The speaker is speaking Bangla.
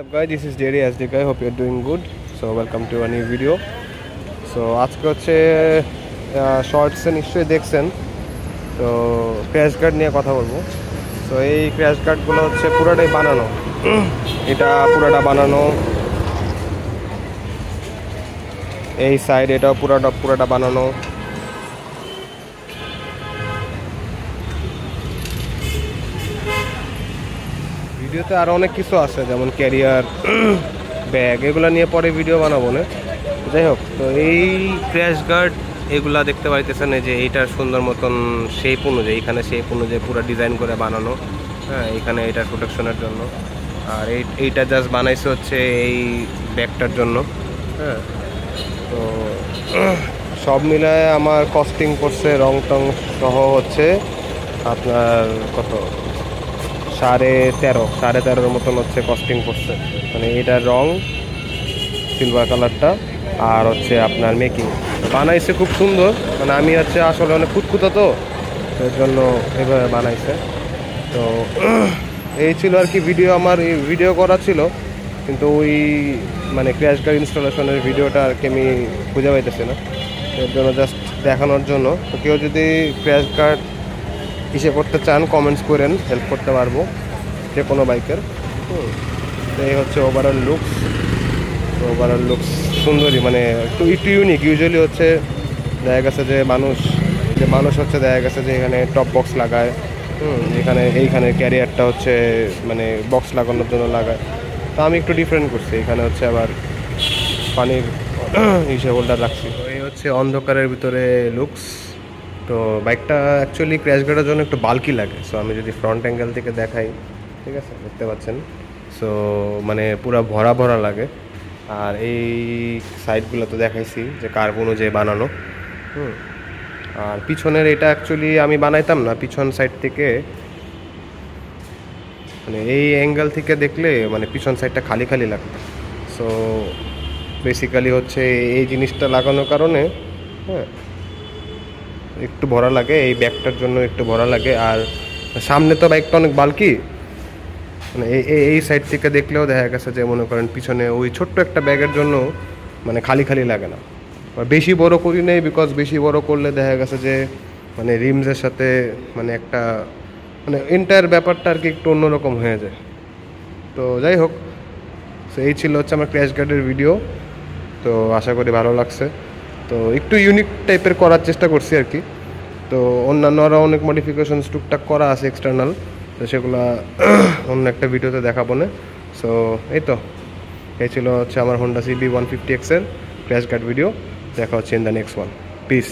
up guys, this is Jerry as the guy. Hope you're doing good. So welcome to a new video. So আজকে হচ্ছে শর্টসে নিশ্চয়ই দেখছেন, তো ক্র্যাশ গার্ড নিয়ে কথা বলবো। তো এই ক্র্যাশ গার্ডগুলো হচ্ছে পুরোটাই বানানো, এটা পুরোটা বানানো, এই সাইড এটাও পুরোটা বানানো। ভিডিওতে আরও অনেক কিছু আছে, যেমন ক্যারিয়ার, ব্যাগ, এগুলো নিয়ে পরে ভিডিও বানাবো না। যাই হোক, তো এই ক্র্যাশ গার্ড এগুলা দেখতে পাইতেছেন, এই যে এইটার সুন্দর মতন শেপ অনুযায়ী, এখানে শেপ অনুযায়ী পুরো ডিজাইন করে বানানো। হ্যাঁ, এখানে এটার প্রোটেকশনের জন্য, আর এইটা জাস্ট বানাইছে হচ্ছে এই ব্যাগটার জন্য। হ্যাঁ, তো সব মিলায় আমার কস্টিং পড়ছে রং টং সহ হচ্ছে আপনার কত, 13.5 মতন হচ্ছে কস্টিং পড়ছে। মানে এটার রং সিলভার কালারটা, আর হচ্ছে আপনার মেকিং বানাইছে খুব সুন্দর। মানে আমি হচ্ছে আসলে অনেক খুঁতখুঁতো, তো এর জন্য এভাবে বানাইছে। তো এই ছিল আর কি ভিডিও, আমার এই ভিডিও করা ছিল, কিন্তু ওই মানে ক্র্যাশ গার্ড ইনস্টলেশনের ভিডিওটা আর কি আমি খুঁজে পাইতেছি না, এর জন্য জাস্ট দেখানোর জন্য। তো কেউ যদি ক্র্যাশ গার্ড হিসেবে করতে চান কমেন্টস করেন, হেল্প করতে পারবো যে কোনো বাইকের। তো এই হচ্ছে ওভারঅল লুকস সুন্দরই, মানে একটু ইউনিক। ইউজুয়ালি হচ্ছে দেখা গেছে যে মানুষ হচ্ছে দেখা গেছে যে এখানে টপ বক্স লাগায়, এইখানে ক্যারিয়ারটা হচ্ছে মানে বক্স লাগানোর জন্য লাগায়। তো আমি একটু ডিফারেন্ট করছি, এখানে হচ্ছে আবার পানির হিসেবে হোল্ডার রাখছি। তো এই হচ্ছে অন্ধকারের ভিতরে লুকস। তো বাইকটা অ্যাকচুয়ালি ক্র্যাশ গার্ডের জন্য একটু বাল্কি লাগে। সো আমি যদি ফ্রন্ট অ্যাঙ্গেল থেকে দেখাই, ঠিক আছে, দেখতে পাচ্ছেন। সো মানে পুরো ভরা লাগে। আর এই সাইডগুলো তো দেখাইছি যে কার্বন অনুযায়ী বানানো। আর পিছনের এটা অ্যাকচুয়ালি আমি বানাইতাম না, পিছন সাইড থেকে মানে এই অ্যাঙ্গেল থেকে দেখলে মানে পিছন সাইডটা খালি লাগতো। সো বেসিক্যালি হচ্ছে এই জিনিসটা লাগানোর কারণে হ্যাঁ একটু ভরা লাগে, এই ব্যাগটার জন্য একটু ভরা লাগে। আর সামনে তো বাইকটা অনেক বাল্কি, মানে এই সাইড থেকে দেখলেও দেখা গেছে যে মনে করেন পিছনে ওই ছোট্ট একটা ব্যাগের জন্য মানে খালি লাগে না। বেশি বড় করি নেই, বিকজ বেশি বড় করলে দেখা গেছে যে মানে রিমসের সাথে মানে একটা মানে এন্টায়ার ব্যাপারটা আর কি একটু অন্যরকম হয়ে যায়। তো যাই হোক, তো এই ছিল হচ্ছে আমার ক্র্যাশ গার্ডের ভিডিও। তো আশা করি ভালো লাগছে। তো একটু ইউনিক টাইপের করার চেষ্টা করছি আর কি। তো অন্যান্য আরও অনেক মডিফিকেশনস টুকটাক করা আছে এক্সটার্নাল, তো সেগুলো অন্য একটা ভিডিওতে দেখাবো না। সো এই ছিল হচ্ছে আমার হোন্ডা CB 150X এর ক্র্যাশ গার্ড ভিডিও। দেখা হচ্ছে in the next one. Piece.